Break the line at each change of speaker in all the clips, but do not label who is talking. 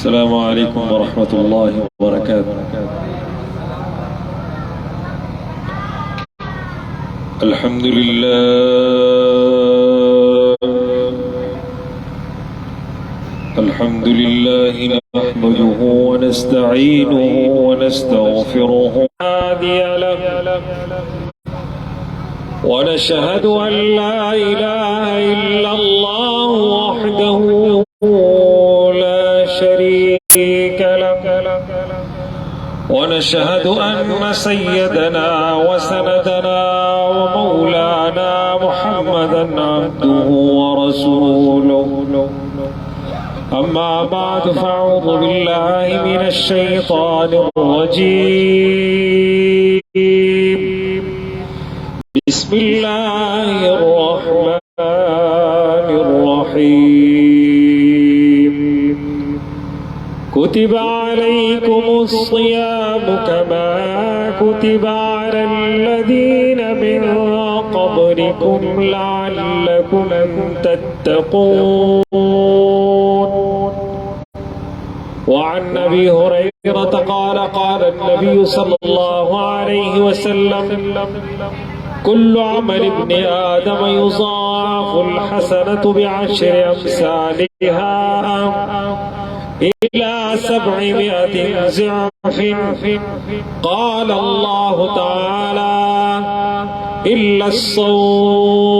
السلام عليكم ورحمة الله وبركاته. الحمد لله نحمده ونستعينه ونستغفره هادي له ونشهد أن لا إله إلا الله وحده لا شريك له ونشهد أن سيدنا وسندنا ومولانا محمدا عبده ورسوله. أما بعد فأعوذ بالله من الشيطان الرجيم. بسم الله الرحمن الرحيم. كتب عليكم الصيام كما كتب على الذين من قبلكم لعلكم تتقون. وعن أبي هريرة قال قال النبي صلى الله عليه وسلم: كل عمل ابن آدم يضاعف الحسنة بعشر أمثالها إلى 700 ضعف. قال الله تعالى: إلا الصوم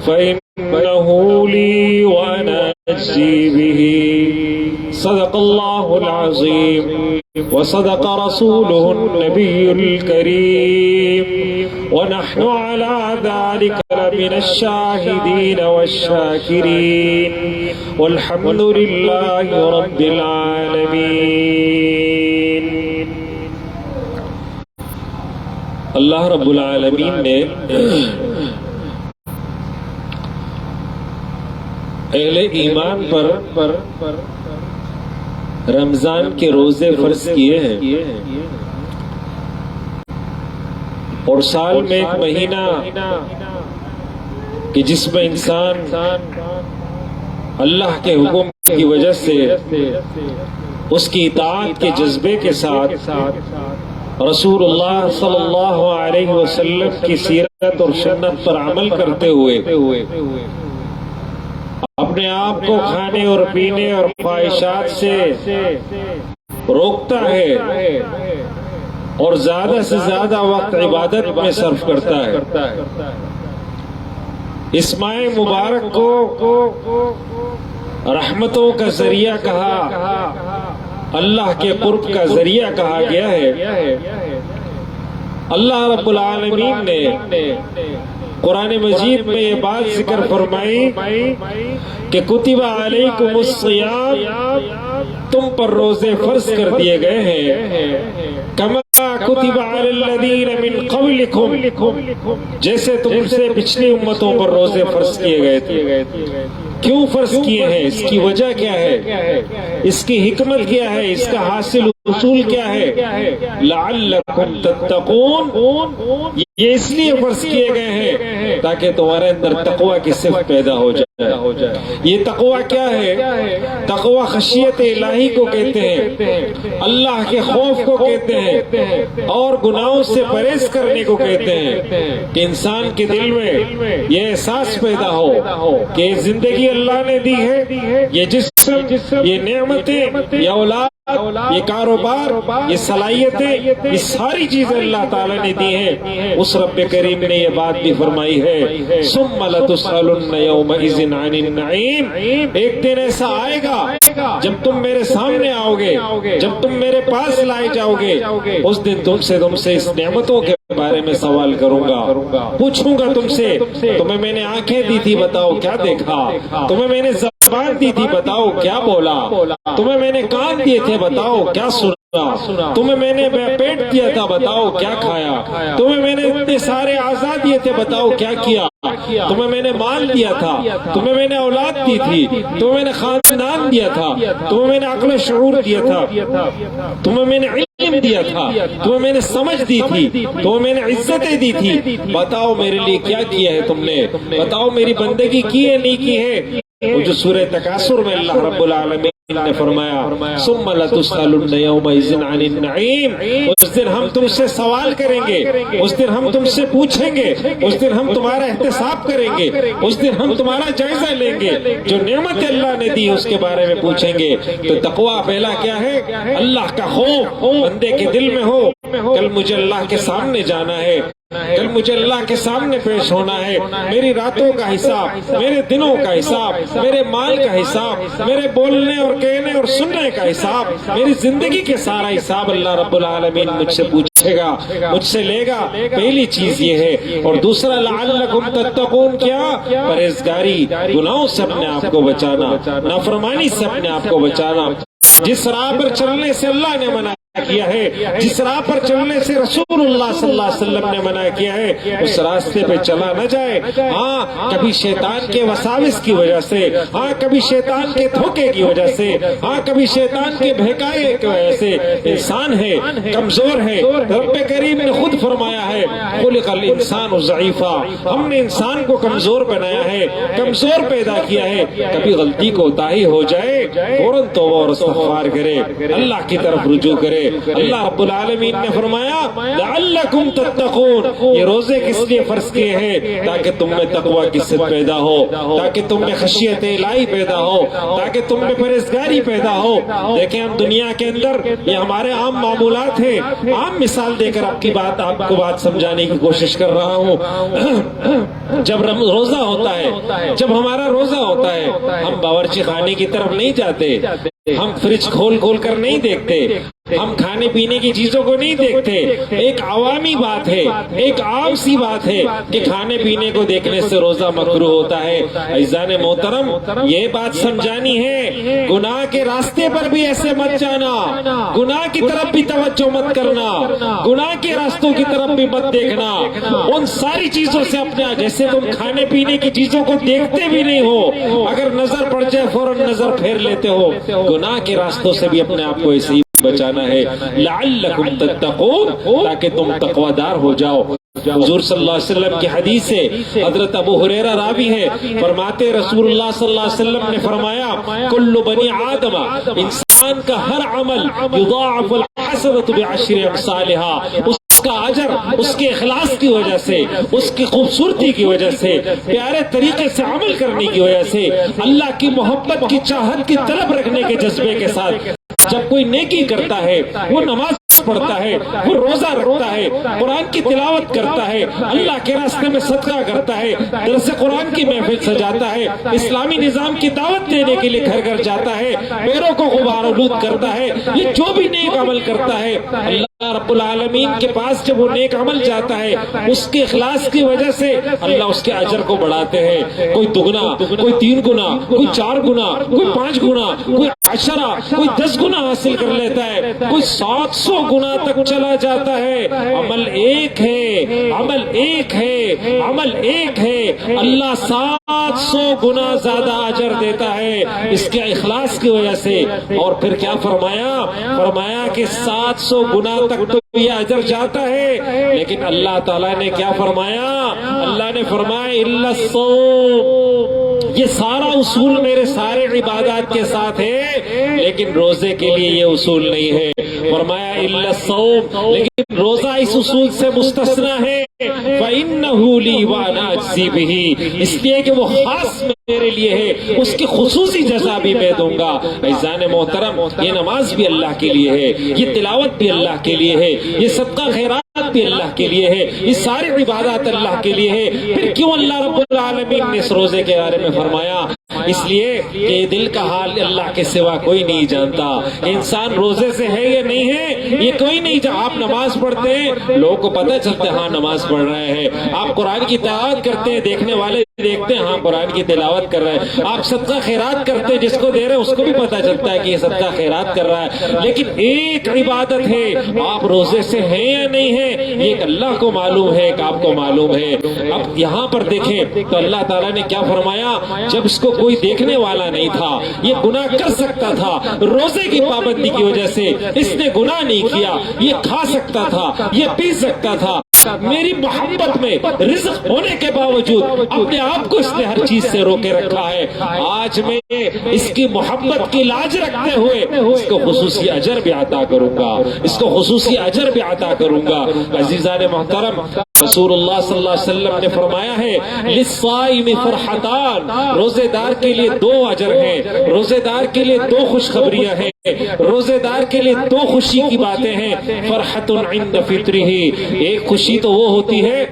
فإنه لي وأنا أجزي به. صدق الله العظيم وصدق رسوله النبي الكريم ونحن على ذلك لمن الشاهدين والشاكرين والحمد لله رب العالمين. اللہ رب العالمین نے اہل ایمان پر رمضان کے روزے فرض کیے ہیں اور سال میں ایک مہینہ کہ جس میں انسان اللہ کے حکم کی وجہ سے اس کی اطاعت کے جذبے کے ساتھ رسول اللہ صلی اللہ علیہ وسلم کی سیرت اور سنت پر عمل کرتے ہوئے اپنے آپ کو کھانے اور پینے اور خواہشات سے روکتا ہے اور زیادہ سے زیادہ وقت عبادت میں صرف کرتا ہے. اس ماہ مبارک کو رحمتوں کا ذریعہ کہا، اللہ کے قرب کا ذریعہ کہا گیا ہے. اللہ رب العالمین نے قرآن مجید میں یہ بات ذکر فرمائی کہ کتب علیکم الصیام، تم پر روزے فرض کر دیے گئے ہیں، کما کتب علی الذین من قبلکم، جیسے تم سے پچھلی امتوں پر روزے فرض کیے گئے تھے. کیوں فرض کیے ہیں؟ اس کی وجہ کیا ہے؟ اس کی حکمت کیا ہے؟ اس کا حاصل اصول کیا ہے؟ لعلکم تتقون، یہ اس لیے فرض کیے گئے ہیں تاکہ تمہارے اندر تقوی کی صفت پیدا ہو جائے. یہ تقوی کیا ہے؟ تقوی خشیت الہی کو کہتے ہیں، اللہ کے خوف کو کہتے ہیں اور گناہوں سے پرہیز کرنے کو کہتے ہیں کہ انسان کے دل میں یہ احساس پیدا ہو کہ زندگی اللہ نے دی ہے، یہ جسم، یہ نعمتیں، یہ اولاد، یہ کاروبار، یہ صلاحیتیں، یہ ساری چیزیں اللہ تعالیٰ نے دی ہیں. اس رب کریم نے یہ بات بھی فرمائی ہے ثم لتسألن یومئذ عن النعیم. ایک دن ایسا آئے گا جب تم میرے سامنے آؤ گے، جب تم میرے پاس لائے جاؤ گے، اس دن تم سے اس نعمتوں کے بارے میں سوال کروں گا، پوچھوں گا تم سے، تمہیں میں نے آنکھیں دی تھی بتاؤ کیا دیکھا، تمہیں میں نے زبان دی تھی بتاؤ کیا بولا، تمہیں میں نے کان دیے تھے بتاؤ کیا سنا، تمہیں میں نے پیٹ دیا تھا بتاؤ کیا کھایا، تمہیں میں نے اتنے سارے اعضاء دیے تھے بتاؤ کیا کیا، تمہیں میں نے مال دیا تھا، تمہیں میں نے اولاد دی تھی، تمہیں میں نے خاندان دیا تھا، تمہیں میں نے عقل و شعور دیا تھا، تمہیں میں نے علم دیا تھا، تمہیں میں نے سمجھ دی تھی، تمہیں میں نے عزتیں دی تھی، بتاؤ میرے لیے کیا کیا ہے تم نے، بتاؤ میری بندگی کی ہے نہیں کی ہے. وہ جو سورہ تکاثر میں اللہ رب العالمین نے فرمایا ثم لتسألن یومئذ عن النعیم، اس دن ہم تم سے سوال کریں گے، اس دن ہم تم سے پوچھیں گے، اس دن ہم تمہارا احتساب کریں گے، اس دن ہم تمہارا جائزہ لیں گے، جو نعمت اللہ نے دی اس کے بارے میں پوچھیں گے۔ تو تقویٰ پہلا کیا ہے؟ اللہ کا خوف بندے کے دل میں ہو، کل مجھے اللہ کے سامنے جانا ہے، کل مجھے اللہ کے سامنے پیش ہونا ہے، میری راتوں کا حساب، میرے دنوں کا حساب، میرے مال کا حساب، میرے بولنے اور کہنے اور سننے کا حساب، میری زندگی کے سارا حساب اللہ رب العالمین مجھ سے پوچھے گا، مجھ سے لے گا۔ پہلی چیز یہ ہے۔ اور دوسرا لعلکم تتقون، کیا؟ پرہیزگاری، گناہوں سے اپنے آپ کو بچانا، نافرمانی سے اپنے آپ کو بچانا۔ جس راہ پر چلنے سے اللہ نے منع کیا ہے، جس راہ پر چلنے سے رسول اللہ صلی اللہ علیہ وسلم نے منع کیا ہے، اس راستے پہ چلا نہ جائے۔ ہاں کبھی شیطان کے وساوس کی وجہ سے، ہاں کبھی شیطان کے دھوکے کی وجہ سے، ہاں کبھی شیطان کے بہکائے کی وجہ سے انسان ہے، کمزور ہے۔ رب کریم نے خود فرمایا ہے خلق الانسان ضعیفا، ہم نے انسان کو کمزور بنایا ہے، کمزور پیدا کیا ہے۔ کبھی غلطی کوتاہی ہو جائے فوراً توبہ اور استغفار کرے، اللہ کی طرف رجوع کرے۔ اللہ رب العالمین نے فرمایا لعلکم تتقون، یہ روزے کس لیے فرض کیے ہیں؟ تاکہ تم میں تقوی کی صفت پیدا ہو، تاکہ تم میں خشیت الہی پیدا ہو، تاکہ تم میں پرہیزگاری پیدا ہو۔ دیکھیں ہم دنیا کے اندر یہ ہمارے عام معمولات ہیں، عام مثال دے کر آپ کو بات سمجھانے کی کوشش کر رہا ہوں۔ جب روزہ ہوتا ہے، جب ہمارا روزہ ہوتا ہے، ہم باورچی خانے کی طرف نہیں جاتے، ہم فریج کھول کھول کر نہیں دیکھتے، ہم کھانے پینے کی چیزوں کو نہیں دیکھتے۔ ایک عوامی بات ہے، ایک عام سی بات ہے کہ کھانے پینے کو دیکھنے سے روزہ مکروہ ہوتا ہے۔ عزیزان محترم، یہ بات سمجھانی ہے، گناہ کے راستے پر بھی ایسے مت جانا، گناہ کی طرف بھی توجہ مت کرنا، گناہ کے راستوں کی طرف بھی مت دیکھنا۔ ان ساری چیزوں سے اپنے، جیسے تم کھانے پینے کی چیزوں کو دیکھتے بھی نہیں ہو، اگر نظر پڑ جائے فوراً نظر پھیر لیتے ہو، گناہ کے راستوں سے بھی اپنے آپ کو ایسے ہی بچانا ہے۔ لعلکم تتقون، تاکہ تم تقوی دار ہو جاؤ۔ حضور صلی اللہ علیہ وسلم کی حدیث ہے، حضرت ابو ہریرہ راوی ہے، فرماتے رسول اللہ صلی اللہ علیہ وسلم نے فرمایا کل بنی آدم، انسان کا ہر عمل یضاعف الحسنۃ بعشر امثالها، اس کا اجر اس کے اخلاص کی وجہ سے، اس کی خوبصورتی کی وجہ سے، پیارے طریقے سے عمل کرنے کی وجہ سے، اللہ کی محبت کی چاہت کی طلب رکھنے کے جذبے کے ساتھ جب کوئی نیکی کرتا ہے، وہ نماز پڑھتا ہے، وہ روزہ رکھتا ہے، قرآن کی تلاوت کرتا ہے، اللہ کے راستے میں صدقہ کرتا ہے، درس قرآن کی محفل سجاتا ہے، اسلامی نظام کی دعوت دینے کے لیے گھر گھر جاتا ہے، پیروں کو غبار آلود کرتا ہے، یہ جو بھی نیک عمل کرتا ہے، اللہ رب العالمین کے پاس جب وہ نیک عمل جاتا ہے، اس کے اخلاص کی وجہ سے اللہ اس کے اجر کو بڑھاتے ہیں۔ کوئی دگنا، کوئی 3 گنا، کوئی 4 گنا، کوئی 5 گنا، کوئی 10، کوئی 10 گنا حاصل کر لیتا ہے، کوئی 700 گنا تک چلا جاتا ہے۔ عمل ایک ہے، عمل ایک ہے، عمل ایک ہے، اللہ 700 گنا زیادہ اجر دیتا ہے اس کے اخلاص کی وجہ سے۔ اور پھر کیا فرمایا؟ فرمایا کہ 700 گنا تک تو یہ اجر جاتا ہے، لیکن اللہ تعالیٰ نے کیا فرمایا؟ اللہ نے فرمایا الا الصوم، یہ سارا اصول میرے سارے عبادات کے ساتھ ہے، لیکن روزے کے لیے یہ اصول نہیں ہے۔ فرمایا الا الصوم، لیکن روزہ اس اصول سے مستثنا ہے۔ فإنه لي وأنا أجزي به، اس لیے کہ وہ خاص میرے لیے ہے، اس کی خصوصی جزا بھی میں دوں گا۔ عزیزان محترم، یہ نماز بھی اللہ کے لیے ہے، یہ تلاوت بھی اللہ کے لیے ہے، یہ صدقہ خیرات بھی اللہ کے لیے ہے، یہ ساری عبادات اللہ کے لیے ہے۔ پھر کیوں اللہ رب العالمین نے اس روزے کے بارے میں فرمایا؟ اس لیے کہ دل کا حال اللہ کے سوا کوئی نہیں جانتا، انسان روزے سے ہے یا نہیں ہے یہ کوئی نہیں جانتا۔ آپ نماز پڑھتے ہیں، لوگوں کو پتہ چلتا ہے ہاں نماز پڑھ رہے ہیں، آپ قرآن کی تلاوت کرتے ہیں، دیکھنے والے دیکھتے ہیں ہاں قرآن کی تلاوت کر رہے ہیں، آپ صدقہ خیرات کرتے ہیں، جس کو دے رہے ہیں اس کو بھی پتہ چلتا ہے کہ یہ صدقہ خیرات کر رہا ہے، لیکن ایک عبادت ہے، آپ روزے سے ہیں یا نہیں ہیں یہ ایک اللہ کو معلوم ہے، ایک آپ کو معلوم ہے۔ اب یہاں پر دیکھیں تو اللہ تعالیٰ نے کیا فرمایا؟ جب اس کو کوئی دیکھنے والا نہیں تھا، یہ گناہ کر سکتا تھا، روزے کی پابندی کی وجہ سے اس نے گناہ نہیں کیا، یہ کھا سکتا تھا، یہ پی سکتا تھا، میری محبت میں رزق ہونے کے باوجود اپنے آپ کو اس نے ہر چیز سے روکے رکھا ہے. آج میں اس کی محبت کی لاج رکھتے ہوئے اس کو خصوصی اجر بھی عطا کروں گا، اس کو خصوصی اجر بھی عطا کروں گا. عزیزان محترم، رسول اللہ صلی اللہ علیہ وسلم نے فرمایا ہے للصائم فرحتان، روزے دار کے لیے 2 اجر ہیں، روزے دار کے لیے 2 خوشخبریاں ہیں، روزے دار کے لیے 2 خوشی کی باتیں ہیں. فرحت عند فطرہ، ایک خوشی تو وہ ہوتی ہے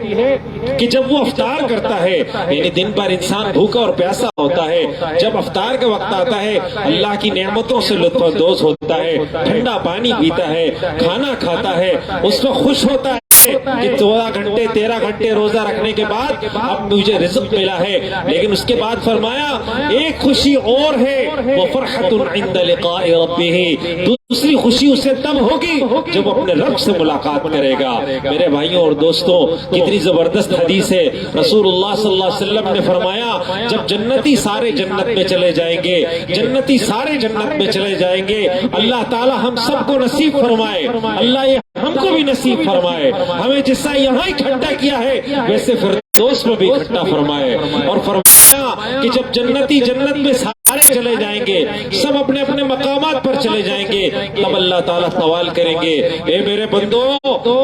کہ جب وہ افطار کرتا ہے، یعنی دن بھر انسان بھوکا اور پیاسا ہوتا ہے، جب افطار کا وقت آتا ہے اللہ کی نعمتوں سے لطف اندوز ہوتا ہے، ٹھنڈا پانی پیتا ہے، کھانا کھاتا ہے، اس وقت خوش ہوتا ہے کہ 14 گھنٹے 13 گھنٹے روزہ رکھنے کے بعد اب مجھے رزق ملا ہے. لیکن اس کے بعد فرمایا ایک خوشی اور ہے، وَفَرْحَةٌ عِنْدَ لِقَاءِ رَبِّهِ، دوسری خوشی اسے تب ہوگی جب اپنے رب سے ملاقات کرے گا. میرے بھائیوں اور دوستوں، کتنی زبردست حدیث ہے. رسول اللہ صلی اللہ علیہ وسلم نے فرمایا جب جنتی سارے جنت میں چلے جائیں گے، جنتی سارے جنت میں چلے جائیں گے، اللہ تعالی ہم سب کو نصیب فرمائے، اللہ یہ ہم کو بھی نصیب فرمائے، ہمیں جیسا یہاں اکٹھا کیا ہے ویسے فردوس میں بھی اکٹھا فرمائے. اور فرمایا کہ جب جنتی جنت میں سارے چلے جائیں گے، سب اپنے اپنے مقامات پر چلے جائیں گے، تب اللہ تعالیٰ سوال کریں گے اے میرے بندو،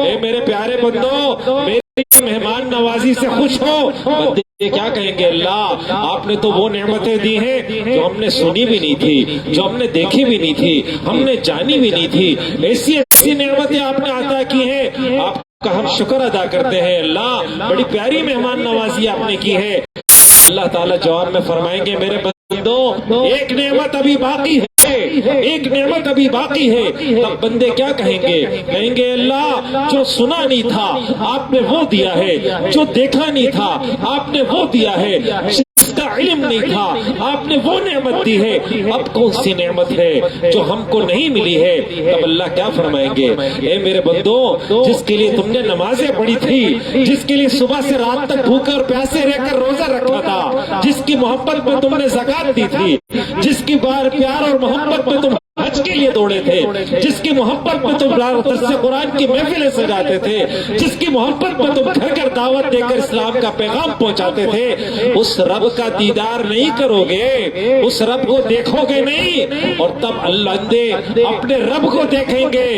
اے میرے پیارے بندو، میری مہمان نوازی سے خوش ہو. بندے کیا کہیں گے؟ اللہ آپ نے تو وہ نعمتیں دی ہیں جو ہم نے سنی بھی نہیں تھی، جو ہم نے دیکھی بھی نہیں تھی، ہم نے جانی بھی نہیں تھی، ایسی ایسی نعمتیں آپ نے عطا کی ہیں، آپ کا ہم شکر ادا کرتے ہیں. اللہ بڑی پیاری مہمان نوازی آپ نے کی ہے. اللہ تعالیٰ جواب میں فرمائیں گے میرے بندو ایک نعمت ابھی باقی ہے، ایک نعمت ابھی باقی ہے. تب بندے کیا کہیں گے؟ کہیں گے اللہ جو سنا نہیں تھا آپ نے وہ دیا ہے، جو دیکھا نہیں تھا آپ نے وہ دیا ہے، جس کا علم نہیں تھا آپ نے وہ نعمت دی ہے. اب کون سی نعمت ہے جو ہم کو نہیں ملی ہے؟ تب اللہ کیا فرمائیں گے؟ اے میرے بندو، جس کے لیے تم نے نمازیں پڑھی تھی، جس کے لیے صبح سے رات تک بھوکے اور پیاسے رہ کر روزہ رکھا تھا، جس کی محبت میں تم نے زکات دی تھی، جس کی پیار اور محبت میں تم حج کے لیے دوڑے تھے، جس کی محبت میں تم درس قرآن کی محفلیں سجاتے تھے، جس کی محبت میں تم گھر گھر دعوت دے کر اسلام کا پیغام پہنچاتے تھے، اس رب کا دیدار نہیں کرو گے، اس رب کو دیکھو گے نہیں، اور تب اللہ دے اپنے رب کو دیکھیں گے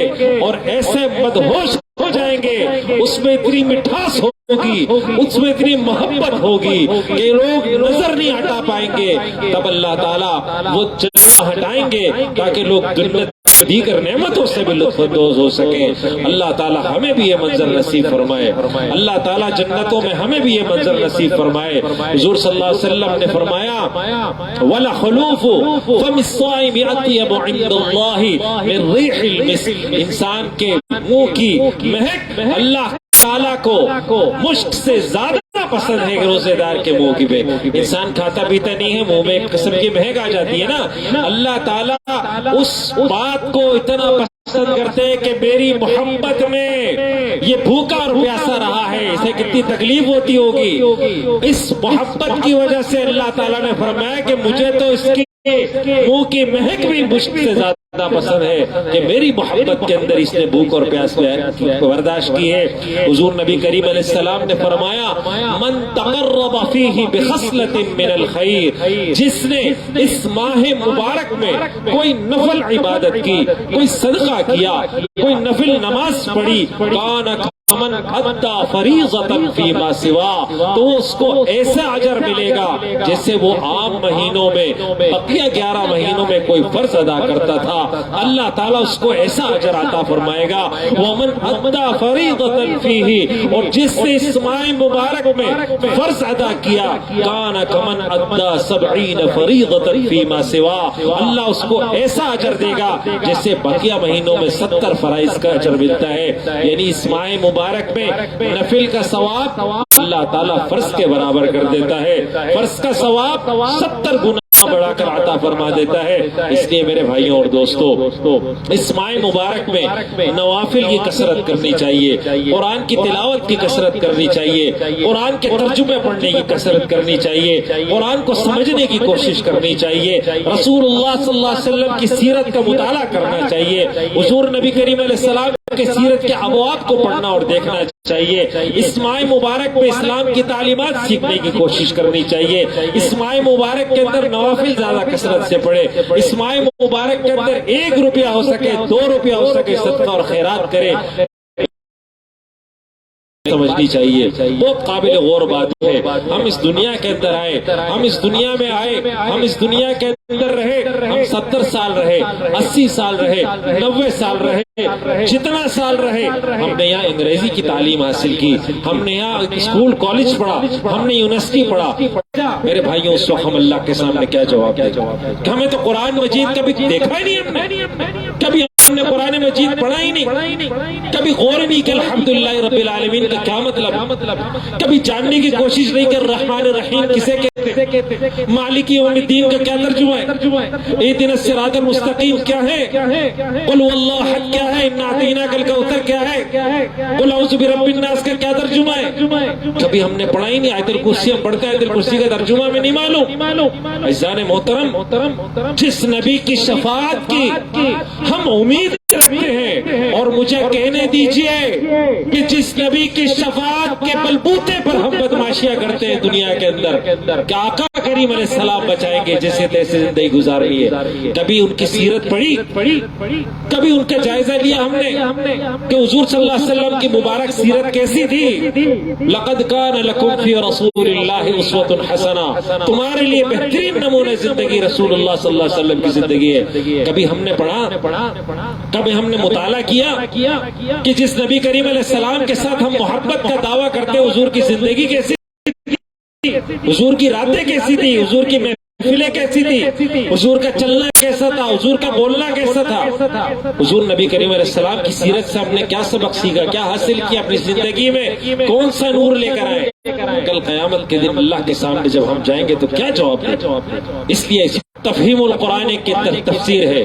اور ایسے مدہوش ہو جائیں گے، اس میں اتنی مٹھاس ہوگی، اس میں اتنی محبت ہوگی کہ لوگ نظر نہیں ہٹا پائیں گے. تب اللہ تعالیٰ وہ جنت ہٹائیں گے تاکہ لوگ جنت دیگر نعمتوں سے بھی لطف اندوز ہو سکیں. اللہ تعالیٰ ہمیں بھی یہ منظر نصیب فرمائے، اللہ تعالیٰ جنتوں میں ہمیں بھی یہ منظر نصیب فرمائے. حضور صلی اللہ علیہ وسلم نے فرمایا وَلَخُلُوفُ فَمِ الصَّائِمِ أَطْيَبُ عِندَ اللَّهِ مِن رِيحِ الْمِسْكِ، انسان کے منہ کی مہک اللہ تعالیٰ کو مشک سے زیادہ پسند ہے کہ روزے دار کے منہ کی مہک. انسان کھاتا پیتا نہیں ہے، منہ میں ایک قسم کی مہک آ جاتی ہے نا. اللہ تعالیٰ اس بات کو اتنا پسند کرتے ہیں کہ میری محبت میں یہ بھوکا اور پیاسا رہا ہے، اسے کتنی تکلیف ہوتی ہوگی. اس محبت کی وجہ سے اللہ تعالیٰ نے فرمایا کہ مجھے تو اس کی منہ کی مہک بھی مشک سے زیادہ پسند ہے کہ میری محبت کے اندر اس نے بھوک اور پیاس برداشت کی ہے. حضور نبی کریم علیہ السلام نے فرمایا من تقرب فیہ بخصلۃ من الخیر، جس نے اس ماہ مبارک میں کوئی نفل عبادت کی، کوئی صدقہ کیا، کوئی نفل نماز پڑھی، کان من ادى فریضۃ فیما سوا، تو اس کو ایسا اجر ملے گا جیسے وہ عام مہینوں میں بقیہ 11 مہینوں میں کوئی فرض ادا کرتا تھا. اللہ تعالیٰ اس کو ایسا اجر عطا فرمائے گا. ومن ادى فریضۃ فیہ، اور جس نے اس ماہ مبارک میں فرض ادا کیا، کان کمن ادى 70 فریضۃ فیما سوا، اللہ اس کو ایسا اجر دے گا جیسے بقیہ مہینوں میں 70 فرائض کا اجر ملتا ہے. یعنی اس ماہ مبارک میں نفل کا ثواب اللہ تعالیٰ فرض کے برابر کر دیتا ہے، فرض کا ثواب 70 گنا بڑھا کر عطا فرما دیتا ہے. اس لیے میرے بھائیوں اور دوستو، اس ماہ مبارک میں نوافل کی کثرت کرنی چاہیے، قرآن کی تلاوت کی کثرت کرنی چاہیے، قرآن کے ترجمے پڑھنے کی کثرت کرنی چاہیے، قرآن کو سمجھنے کی کوشش کرنی چاہیے، رسول اللہ صلی اللہ علیہ وسلم کی سیرت کا مطالعہ کرنا چاہیے. حضور نبی کریم علیہ السلام کے سیرت کے ابواب کو پڑھنا اور دیکھنا چاہیے. اس ماہ مبارک میں اسلام کی تعلیمات سیکھنے کی کوشش کرنی چاہیے. اس ماہ مبارک کے اندر نوافل زیادہ کثرت سے پڑھے. اس ماہ مبارک کے اندر 1 روپیہ ہو سکے 2 روپیہ ہو سکے صدقہ اور خیرات کرے. سمجھنی چاہیے. بہت قابل غور بات ہے. ہم اس دنیا کے اندر آئے, ہم اس دنیا میں آئے, ہم اس دنیا کے اندر رہے, ہم 70 سال رہے, 80 سال رہے, 90 سال رہے, جتنا سال رہے, ہم نے یہاں انگریزی کی تعلیم حاصل کی, ہم نے یہاں اسکول کالج پڑھا, ہم نے یونیورسٹی پڑھا. میرے بھائیوں اس وقت ہم اللہ کے سامنے کیا جواب دیں کہ ہمیں تو قرآن مجید کبھی دیکھا ہی نہیں, ہم نے کبھی ہم نے قرآن مجید پڑھا ہی نہیں, کبھی غور نہیں کہ الحمدللہ رب العالمین کا کیا مطلب, کبھی جاننے کی کوشش نہیں کہ الرحمن الرحیم کسے کہتے, مالک یوم الدین کا کیا ترجمہ ہے, اہدنا الصراط المستقیم کیا ہے, قل واللہ احد کیا ہے, انا اعطیناک الکوثر کیا ہے, قل اعوذ برب الناس کا کیا ترجمہ ہے. کبھی ہم نے پڑھا ہی نہیں. آیت الکرسی ہم پڑھتے ہیں, آیت الکرسی کا ترجمہ میں نہیں معلوم. عزیزان محترم, جس نبی کی شفاعت کی ہم امید رکھتے ہیں, اور مجھے کہنے دیجئے کہ جس نبی کی شفاعت کے بلبوتے پر ہم بدماشیاں کرتے ہیں دنیا کے اندر, کہ آقا کریم علیہ السلام بچائیں گے جیسے تیسے زندگی گزارنی ہے. کبھی ان کی سیرت پڑھی, کبھی ان کا جائزہ لیا ہم نے کہ حضور صلی اللہ علیہ وسلم کی مبارک سیرت کیسی تھی. لقد کان لکم فی رسول اللہ اسوۃ حسنہ, تمہارے لیے بہترین نمونہ زندگی رسول اللہ صلی اللہ علیہ وسلم کی زندگی ہے. کبھی ہم نے پڑھا, کبھی ہم نے مطالعہ کیا کہ جس نبی کریم علیہ السلام کے ساتھ ہم محبت کا دعویٰ کرتے, حضور کی زندگی کیسی تھی, حضور کی راتیں کیسی تھی, حضور کی محفلیں کیسی تھی, حضور کا چلنا کیسا تھا, حضور کا بولنا کیسا تھا. حضور نبی کریم علیہ السلام کی سیرت سے ہم نے کیا سبق سیکھا, کیا حاصل کیا اپنی زندگی میں, کون سا نور لے کر آئے. کل قیامت کے دن اللہ کے سامنے جب ہم جائیں گے تو کیا جواب دیں. اس لیے تفہیم القرآن کی تفسیر ہے,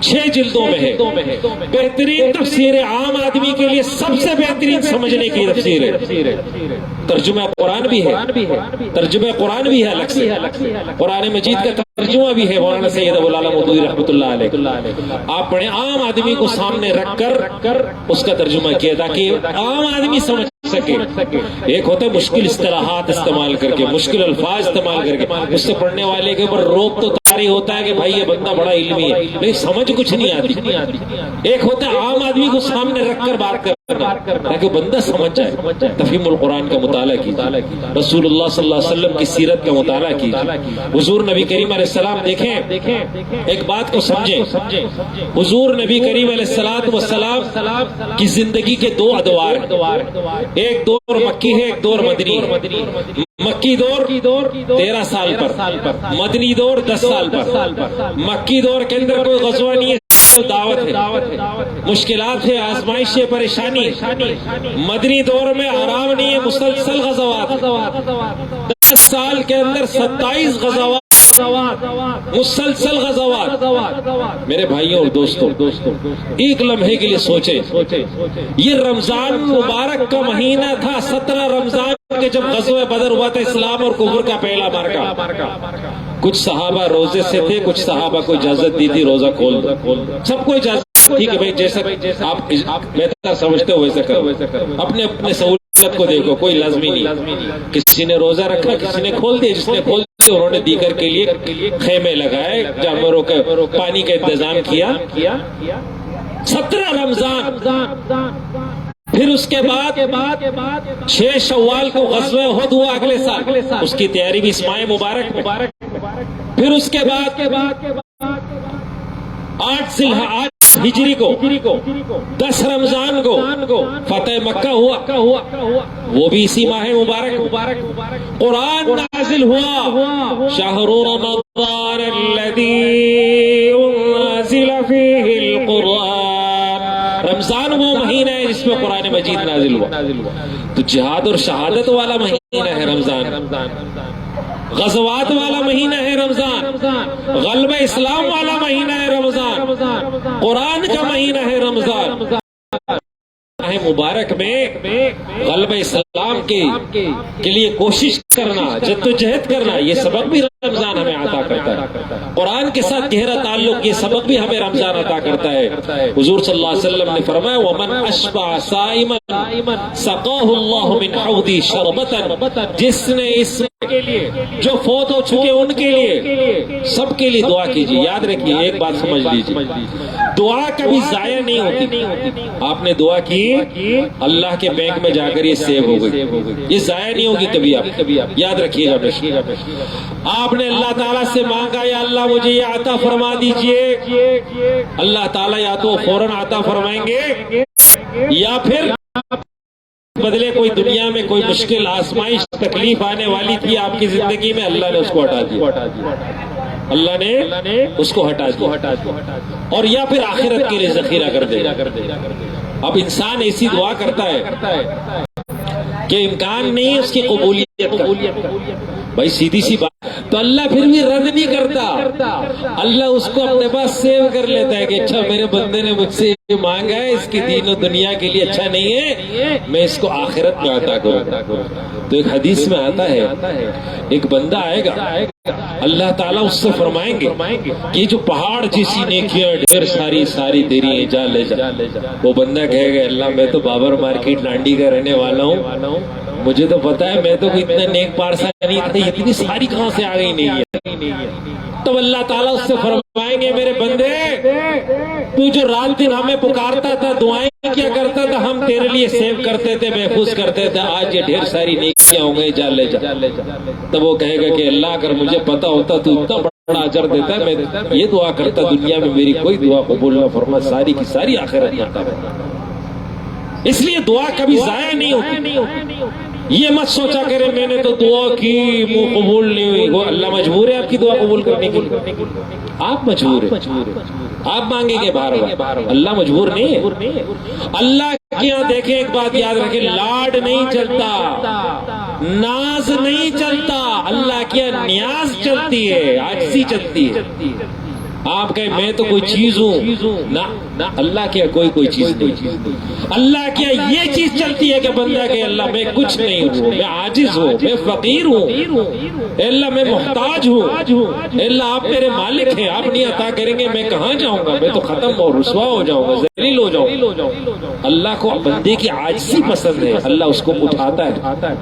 6 جلدوں میں ہے. بہترین تفسیر ہے, عام آدمی کے لیے سب سے بہترین سمجھنے کی تفسیر ہے. ترجمہ قرآن بھی ہے, ترجمہ قرآن بھی ہے الگ سے, قرآن مجید کا ترجمہ بھی ہے مولانا سید ابو العلا مودودی رحمۃ اللہ علیہ. آپ پڑھیں, عام آدمی کو سامنے رکھ کر اس کا ترجمہ کیا تاکہ عام آدمی سمجھ سکے. ایک ہوتا ہے مشکل اصطلاحات استعمال کر کے, مشکل الفاظ استعمال کر کے, اس سے پڑھنے والے کے اوپر روب تو طاری ہوتا ہے کہ بھائی یہ بندہ بڑا علمی ہے, لیکن سمجھ کچھ نہیں آتی. ایک ہوتا ہے عام آدمی کو سامنے رکھ کر بات کرنا تاکہ بندہ سمجھ جائے. تفہیم القرآن کا مطالعہ کی, رسول اللہ صلی اللہ علیہ وسلم کی سیرت کا مطالعہ کی, حضور نبی کریم علیہ السلام. دیکھیں ایک بات کو سمجھیں, حضور نبی کریم علیہ السلام کی زندگی کے 2 ادوار, ایک دور مکی ہے, ایک دور مدنی. مکی دور 13 سال پر, مدنی دور 10 سال پر. مکی دور کے اندر کوئی غزوہ نہیں ہے, دعوت ہے, مشکلات ہے, آزمائش ہے, پریشانی. مدنی دور میں آرام نہیں ہے, مسلسل غزوات. 10 سال کے اندر 27 غزوات, مسلسل غزوات. میرے بھائیوں اور دوستوں, ایک لمحے کے لیے سوچیں, یہ رمضان مبارک کا مہینہ تھا, 17 رمضان کے جب غزوہ بدر ہوا تھا, اسلام اور کفر کا پہلا مارکا. کچھ صحابہ روزے سے تھے, کچھ صحابہ کو اجازت دی تھی روزہ کھول دو, سب کو اجازت تھی کہ بھائی جیسا آپ بہتر سمجھتے ہو ویسا کرو, اپنے اپنے سہولت کو دیکھو, کوئی لازمی نہیں. کسی نے روزہ رکھا, کسی نے کھول دیا, جس نے کھول دیا انہوں نے دیگر کے لیے خیمے لگائے, جانوروں کے پانی کا انتظام کیا. 17 رمضان. پھر اس کے بعد 6 شوال کو غزوہ احد ہوا اگلے سال, اس کی تیاری بھی اس ماہ مبارک. پھر اس کے بعد 8 ہجری کو 10 رمضان کو فتح مکہ ہوا, وہ بھی اسی ماہ مبارک. قرآن نازل ہوا, شہر رمضان الذی انزل فیہ القرآن. رمضان وہ مہینہ ہے جس میں قرآن مجید نازل ہوا. تو جہاد اور شہادت والا مہینہ ہے رمضان, غزوات والا مہینہ ہے رمضان, غلبہ اسلام والا مہینہ ہے رمضان, قرآن کا مہینہ ہے رمضان. مبارک میں غلبہ اسلام کے لیے کوشش کرنا, جدوجہد کرنا, یہ سبق بھی رمضان ہمیں عطا کرتا ہے. قرآن کے ساتھ گہرا تعلق، یہ سبق بھی ہمیں رمضان عطا کرتا ہے۔ حضور صلی اللہ علیہ وسلم نے فرمایا وَمَنْ أَشْبَعَ صَائِمًا سَقَاهُ اللَّهُ مِنْ حَوْضِي شَرْبَةً، جس نے اس کے لیے جو فوت ہو چکے ان کے لیے سب کے لیے دعا کیجیے۔ یاد رکھیے ایک بات سمجھ لیجیے، دعا کبھی ضائع نہیں ہوتی۔ آپ نے دعا کی اللہ کے بینک میں جا کر یہ سیو ہو گئی، یہ ضائع نہیں ہوگی کبھی۔ آپ یاد رکھیے گا، آپ نے اللہ تعالیٰ سے مانگا یا اللہ مجھے یہ عطا فرما دیجئے، اللہ تعالیٰ یا تو فوراً عطا فرمائیں گے یا پھر بدلے کوئی دنیا میں کوئی مشکل آزمائش تکلیف آنے والی تھی آپ کی زندگی میں، اللہ نے اس کو ہٹا دیا، اللہ نے اس کو ہٹا دیا، اور یا پھر آخرت کے لیے ذخیرہ کر دے۔ اب انسان ایسی دعا کرتا ہے کہ امکان نہیں ہے اس کی قبولیت کا، بھائی سیدھی سی بات، تو اللہ پھر بھی رد نہیں کرتا، اللہ اس کو اپنے پاس سیو کر لیتا ہے کہ اچھا میرے بندے نے مجھ سے مانگا ہے، اس کی دین و دنیا کے لیے اچھا نہیں ہے، میں اس کو آخرت میں عطا کروں۔ تو ایک حدیث میں آتا ہے ایک بندہ آئے گا، اللہ تعالیٰ اس سے فرمائیں گے کہ جو پہاڑ جیسی نیکیاں ڈھیر ساری تیری ہیں، جا لے جا۔ وہ بندہ کہے گا اللہ میں تو بابر مارکیٹ لانڈی کا رہنے والا ہوں، مجھے تو پتا ہے میں تو کوئی اتنا نیک پارسا نہیں تھا، اتنی ساری کہاں سے آ گئی نہیں ہے۔ تب اللہ تعالیٰ اس سے فرمائیں گے میرے بندے تو جو رات دن ہمیں پکارتا تھا، دعائیں کیا کرتا تھا، ہم تیرے لیے سیو کرتے تھے، محفوظ کرتے تھے، آج یہ ڈھیر ساری نیکیاں ہو گئی، جا لے جا۔ تب وہ کہے گا کہ اللہ اگر مجھے پتا ہوتا تو اتنا بڑا اجر دیتا ہے، میں یہ دعا کرتا دنیا میں میری کوئی دعا قبول نہ فرما، ساری کی ساری آخرت میں عطا فرما۔ اس لیے دعا کبھی ضائع نہیں ہوتی۔ یہ مت سوچا کرے میں نے تو دعا کی منہ قبول نہیں ہوئی، وہ اللہ مجبور ہے آپ کی دعا قبول کرنے کے لیے، آپ مجبور ہیں، آپ مانگیں گے بار بار، اللہ مجبور نہیں ہے۔ اللہ کے یہاں دیکھیں ایک بات یاد رکھیں، لاڈ نہیں چلتا، ناز نہیں چلتا، اللہ کے یہاں نیاز چلتی ہے، عاجزی چلتی ہے۔ آپ کہیں میں تو کوئی چیز ہوں، نہ اللہ کے کوئی چیز نہیں، اللہ کے یہ چیز چلتی ہے کہ بندہ کہ اللہ میں کچھ نہیں ہوں، میں عاجز ہوں، میں فقیر ہوں، اللہ میں محتاج ہوں، اللہ آپ میرے مالک ہیں، آپ نہیں عطا کریں گے میں کہاں جاؤں گا، میں تو ختم اور رسوا ہو جاؤں گا، ذلیل ہو جاؤں گا۔ اللہ کو بندے کی عاجزی پسند ہے، اللہ اس کو اٹھاتا ہے۔